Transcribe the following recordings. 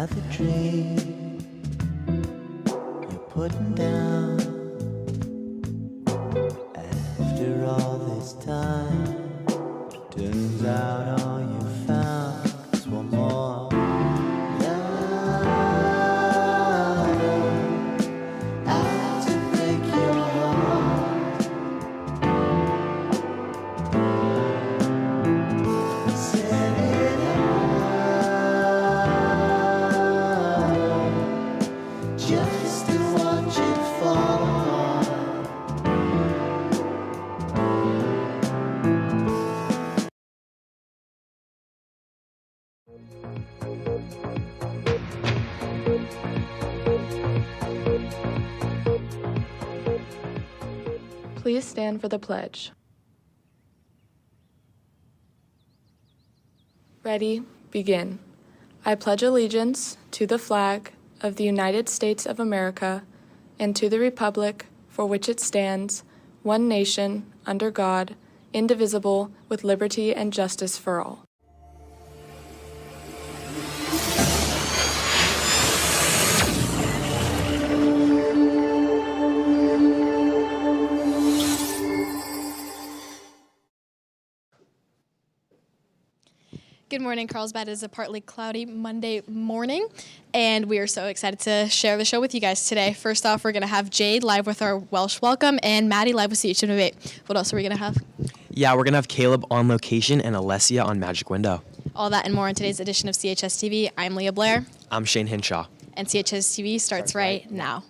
another dream you're putting down. After all this time, turns out all you found is one more love out to break your heart. Set it up just to watch it fall apart. Please stand for the pledge. Ready, begin. I pledge allegiance to the flag of the United States of America and to the republic for which it stands, one nation, under God, indivisible, with liberty and justice for all. Good morning, Carlsbad. It is a partly cloudy Monday morning, and we are so excited to share the show with you guys today. First off, we're going to have Jade live with our Welsh welcome, and Maddie live with CHSTV. What else are we going to have? Yeah, we're going to have Caleb on location and Alessia on Magic Window. All that and more in today's edition of CHSTV. I'm Leah Blair. I'm Shane Hinshaw. And CHSTV starts right now.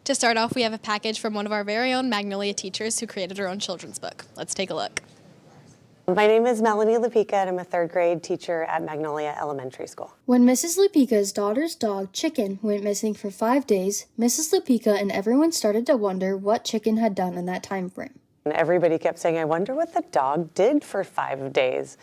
To start off, we have a package from one of our very own Magnolia teachers who created her own children's book. Let's take a look. My name is Melanie Lupica, and I'm a third grade teacher at Magnolia Elementary School. When Mrs. Lupica's daughter's dog, Chicken, went missing for 5 days, Mrs. Lupica and everyone started to wonder what Chicken had done in that time frame. And everybody kept saying, I wonder what the dog did for 5 days.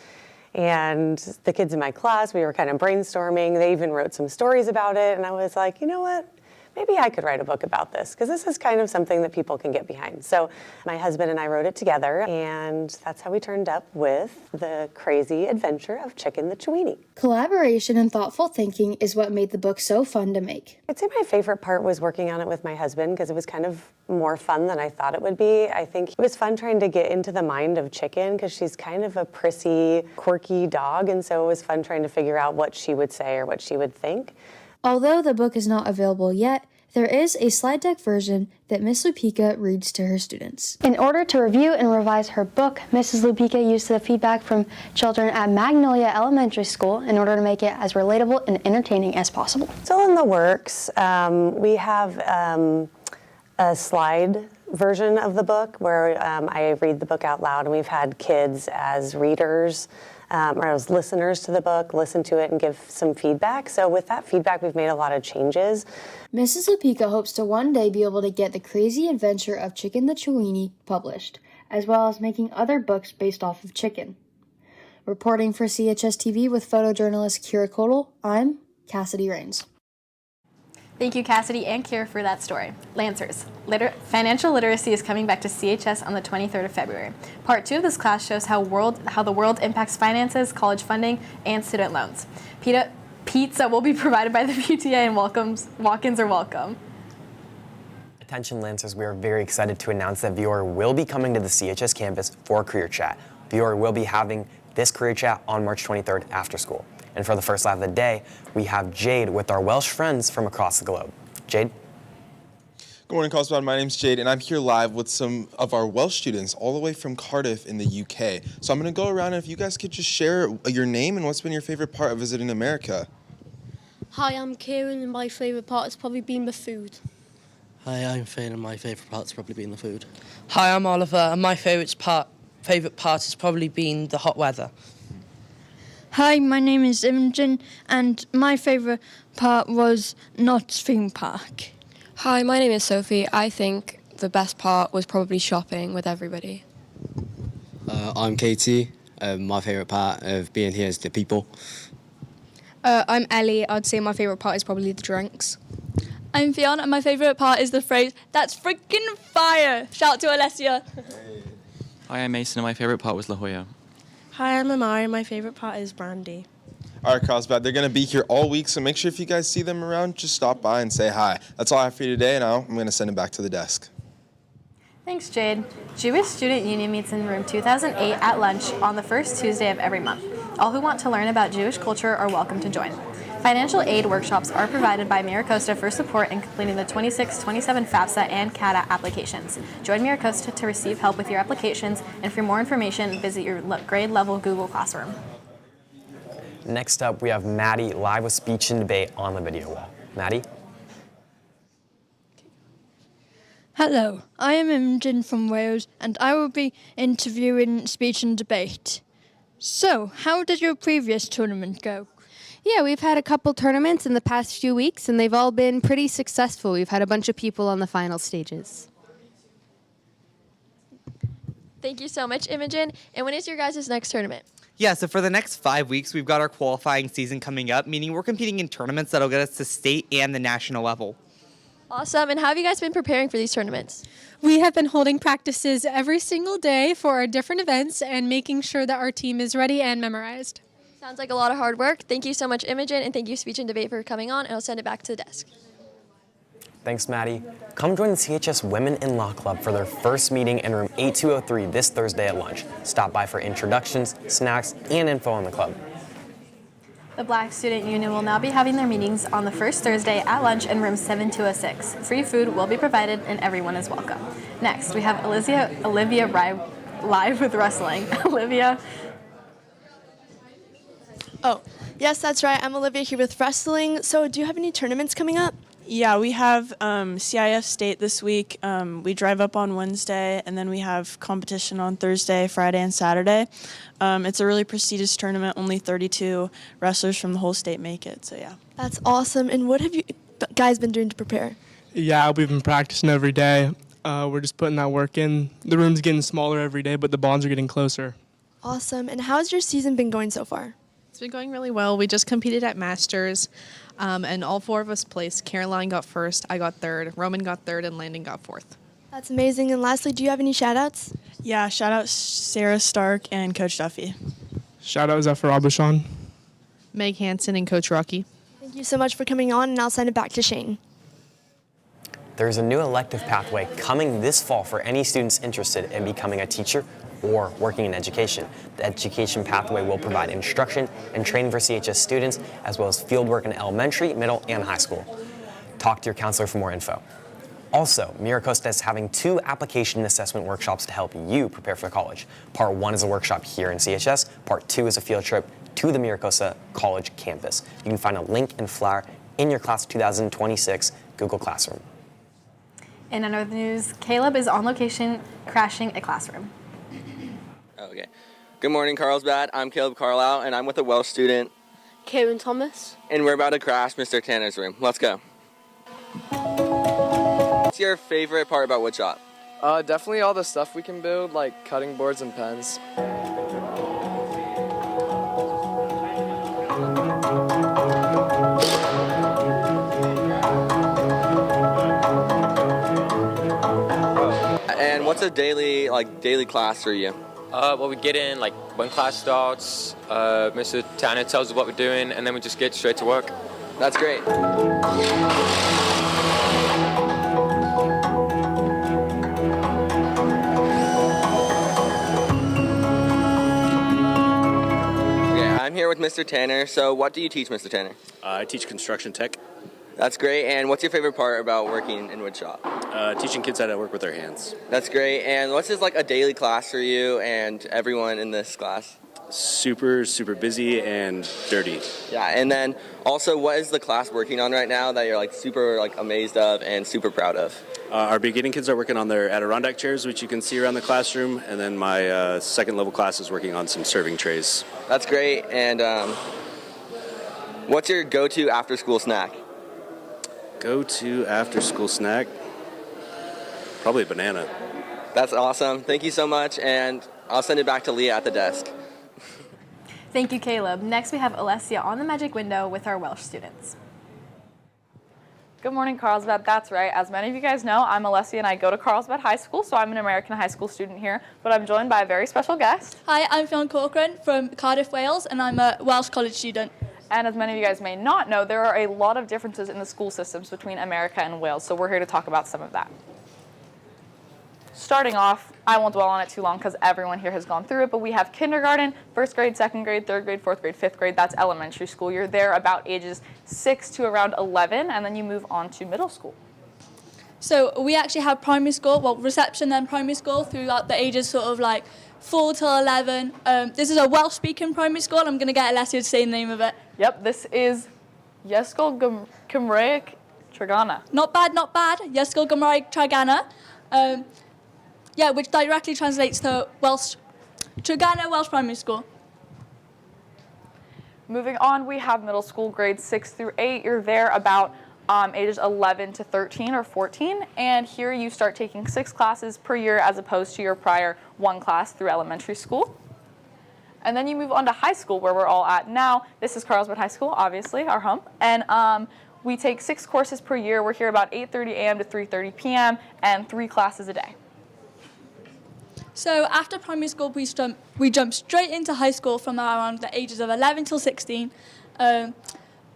And the kids in my class, we were kind of brainstorming. They even wrote some stories about it. And I was like, you know what? Maybe I could write a book about this, because this is kind of something that people can get behind. So my husband and I wrote it together, and that's how we turned up with The Crazy Adventure of Chicken the Chewenie. Collaboration and thoughtful thinking is what made the book so fun to make. I'd say my favorite part was working on it with my husband, because it was kind of more fun than I thought it would be. I think it was fun trying to get into the mind of Chicken, because she's kind of a prissy, quirky dog, and so it was fun trying to figure out what she would say or what she would think. Although the book is not available yet, there is a slide deck version that Miss Lupica reads to her students. In order to review and revise her book, Mrs. Lupica used the feedback from children at Magnolia Elementary School in order to make it as relatable and entertaining as possible. Still in the works. We have a slide version of the book where I read the book out loud, and we've had kids as readers or as listeners to the book listen to it and give some feedback. So with that feedback, we've made a lot of changes. Mrs. Lupica hopes to one day be able to get The Crazy Adventure of Chicken the Chewenie published, as well as making other books based off of Chicken. Reporting for CHSTV with photojournalist Kira Kodal, I'm Cassidy Rains. Thank you, Cassidy and Kira, for that story. Lancers, financial literacy is coming back to CHS on the 23rd of February. Part 2 of this class shows how the world impacts finances, college funding, and student loans. Pizza will be provided by the PTA, and walk-ins are welcome. Attention Lancers, we are very excited to announce that Viewer will be coming to the CHS campus for Career Chat. Viewer will be having this Career Chat on March 23rd after school. And for the first live of the day, we have Jade with our Welsh friends from across the globe. Jade? Good morning, Carlsbad. My name's Jade, and I'm here live with some of our Welsh students all the way from Cardiff in the UK. So I'm going to go around, and if you guys could just share your name and what's been your favorite part of visiting America. Hi, I'm Kieran, and my favourite part has probably been the food. Hi, I'm Finn, and my favourite part's probably been the food. Hi, I'm Oliver, and my favourite part has probably been the hot weather. Hi, my name is Imogen, and my favourite part was Knott's theme park. Hi, my name is Sophie. I think the best part was probably shopping with everybody. I'm Katie. My favourite part of being here is the people. I'm Ellie. I'd say my favourite part is probably the drinks. I'm Fionn, and my favourite part is the phrase, "That's freaking fire!" Shout out to Alessia. Hi, I'm Mason, and my favourite part was La Jolla. Hi, I'm Amari. My favourite part is Brandy. All right, Carlsbad, they're going to be here all week, so make sure if you guys see them around, just stop by and say hi. That's all I have for you today. Now I'm going to send it back to the desk. Thanks, Jade. Jewish Student Union meets in room 2008 at lunch on the first Tuesday of every month. All who want to learn about Jewish culture are welcome to join. Financial aid workshops are provided by Miracosta for support in completing the 26-27 FAFSA and CATA applications. Join Miracosta to receive help with your applications, and for more information, visit your grade level Google Classroom. Next up, we have Maddie live with speech and debate on the video wall. Maddie? Hello, I am Imogen from Wales, and I will be interviewing speech and debate. So, how did your previous tournament go? Yeah, we've had a couple tournaments in the past few weeks, and they've all been pretty successful. We've had a bunch of people on the final stages. Thank you so much, Imogen. And when is your guys' next tournament? Yeah, so for the next 5 weeks, we've got our qualifying season coming up, meaning we're competing in tournaments that'll get us to state and the national level. Awesome. And how have you guys been preparing for these tournaments? We have been holding practices every single day for our different events and making sure that our team is ready and memorized. Sounds like a lot of hard work. Thank you so much, Imogen, and thank you, Speech and Debate, for coming on, and I'll send it back to the desk. Thanks, Maddie. Come join the CHS Women in Law Club for their first meeting in room 8203 this Thursday at lunch. Stop by for introductions, snacks, and info on the club. The Black Student Union will now be having their meetings on the first Thursday at lunch in room 7206. Free food will be provided and everyone is welcome. Next, we have Olivia live with wrestling. Olivia. Oh, yes, that's right. I'm Olivia here with wrestling. So do you have any tournaments coming up? Yeah, we have CIF State this week. We drive up on Wednesday, and then we have competition on Thursday, Friday, and Saturday. It's a really prestigious tournament. Only 32 wrestlers from the whole state make it, so yeah. That's awesome. And what have you guys been doing to prepare? Yeah, we've been practicing every day. We're just putting that work in. The room's getting smaller every day, but the bonds are getting closer. Awesome. And how's your season been going so far? It's been going really well. We just competed at Masters, and all four of us placed. Caroline got first, I got third, Roman got third, and Landon got fourth. That's amazing. And lastly, do you have any shout-outs? Yeah, shout-out Sarah Stark and Coach Duffy. Shout-out Zephyr Abishon. Meg Hansen and Coach Rocky. Thank you so much for coming on, and I'll send it back to Shane. There's a new elective pathway coming this fall for any students interested in becoming a teacher or working in education. The education pathway will provide instruction and training for CHS students, as well as fieldwork in elementary, middle, and high school. Talk to your counselor for more info. Also, Miracosta is having 2 application assessment workshops to help you prepare for college. Part 1 is a workshop here in CHS. Part 2 is a field trip to the Miracosta College campus. You can find a link and flyer in your Class 2026 Google Classroom. In other news, Caleb is on location crashing a classroom. Okay. Good morning, Carlsbad. I'm Caleb Carlisle, and I'm with a Welsh student, Kieran Thomas. and we're about to crash Mr. Tanner's room. Let's go. What's your favorite part about woodshop? Definitely all the stuff we can build, like cutting boards and pens. And what's a daily class for you? Well, we get in, like, when class starts, Mr. Tanner tells us what we're doing, and then we just get straight to work. That's great. Okay, I'm here with Mr. Tanner. So what do you teach, Mr. Tanner? I teach construction tech. That's great. And what's your favorite part about working in woodshop? Teaching kids how to work with their hands. That's great. And what's just like a daily class for you and everyone in this class? Super, super busy and dirty. Yeah, and then also what is the class working on right now that you're like super like amazed of and super proud of? Our beginning kids are working on their Adirondack chairs, which you can see around the classroom, and then my second level class is working on some serving trays. That's great. And what's your go-to after school snack? go-to after-school snack? Probably a banana. That's awesome. Thank you so much, and I'll send it back to Leah at the desk. Thank you, Caleb. Next, we have Alessia on the magic window with our Welsh students. Good morning, Carlsbad. That's right. As many of you guys know, I'm Alessia and I go to Carlsbad High School, so I'm an American high school student here, but I'm joined by a very special guest. Hi, I'm Fionn Corcoran from Cardiff, Wales, and I'm a Welsh college student. And as many of you guys may not know, there are a lot of differences in the school systems between America and Wales, so we're here to talk about some of that. Starting off, I won't dwell on it too long because everyone here has gone through it, but we have kindergarten, first grade, second grade, third grade, fourth grade, fifth grade. That's elementary school. You're there about ages 6 to around 11, and then you move on to middle school. So we actually have primary school, well, reception then primary school throughout the ages sort of like 4 till 11. This is a Welsh-speaking primary school. I'm going to get Alessia to say the name of it. Yep, this is Ysgol Cymraeg Treganna. Not bad, not bad. Ysgol Cymraeg Treganna. Yeah, which directly translates to Welsh, Treganna Welsh Primary School. Moving on, we have middle school grades 6 through 8. You're there about ages 11 to 13 or 14, and here you start taking 6 classes per year as opposed to your prior 1 class through elementary school. And then you move on to high school, where we're all at now. This is Carlsbad High School, obviously, our home, and we take 6 courses per year. We're here about 8:30 a.m. to 3:30 p.m. and 3 classes a day. So after primary school, we jump straight into high school from around the ages of 11 till 16.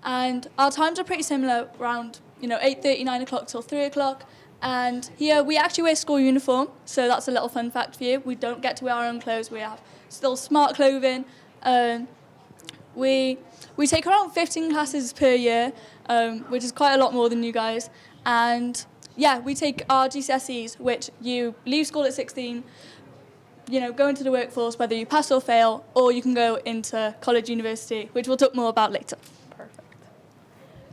And our times are pretty similar, around 8:30, 9 o'clock till 3 o'clock. And here we actually wear school uniform, so that's a little fun fact for you. We don't get to wear our own clothes. We have still smart clothing. We take around 15 classes per year, which is quite a lot more than you guys. And yeah, we take our GCSEs, which you leave school at 16, go into the workforce, whether you pass or fail, or you can go into college, university, which we'll talk more about later. Perfect.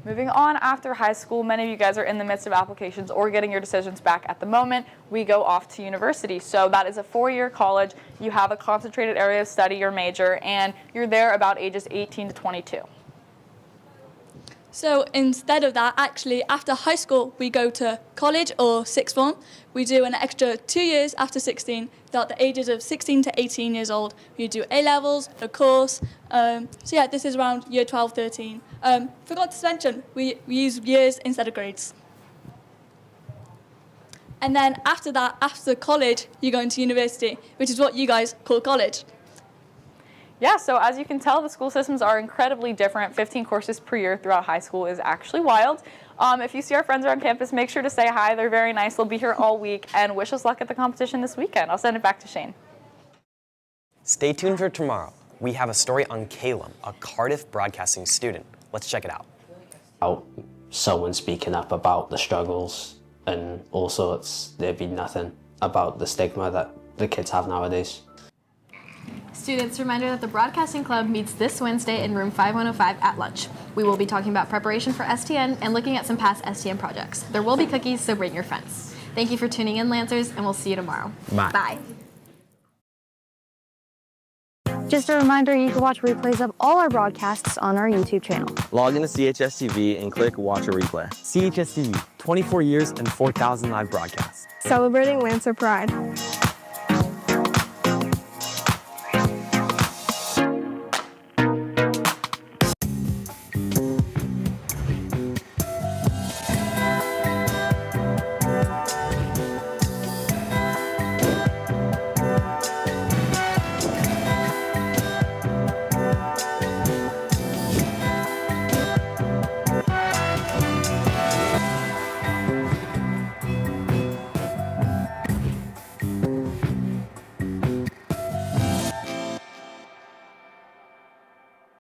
Moving on, after high school, many of you guys are in the midst of applications or getting your decisions back at the moment. We go off to university. So that is a 4-year college. You have a concentrated area of study, your major, and you're there about ages 18 to 22. So instead of that, actually, after high school, we go to college or sixth form. We do an extra 2 years after 16, at the ages of 16 to 18 years old. We do A-levels, a course. So yeah, this is around year 12, 13. Forgot to mention, we use years instead of grades. And then after that, after college, you go into university, which is what you guys call college. Yeah, so as you can tell, the school systems are incredibly different. 15 courses per year throughout high school is actually wild. If you see our friends around campus, make sure to say hi. They're very nice. They'll be here all week, and wish us luck at the competition this weekend. I'll send it back to Shane. Stay tuned for tomorrow. We have a story on Caleb, a Cardiff broadcasting student. Let's check it out. Someone speaking up about the struggles and all sorts, there'd be nothing about the stigma that the kids have nowadays. Students, reminder that the Broadcasting Club meets this Wednesday in room 5105 at lunch. We will be talking about preparation for STN and looking at some past STN projects. There will be cookies, so bring your friends. Thank you for tuning in, Lancers, and we'll see you tomorrow. Bye. Bye. Just a reminder, you can watch replays of all our broadcasts on our YouTube channel. Log into CHSTV and click Watch a Replay. CHSTV, 24 years and 4,000 live broadcasts. Celebrating Lancer Pride.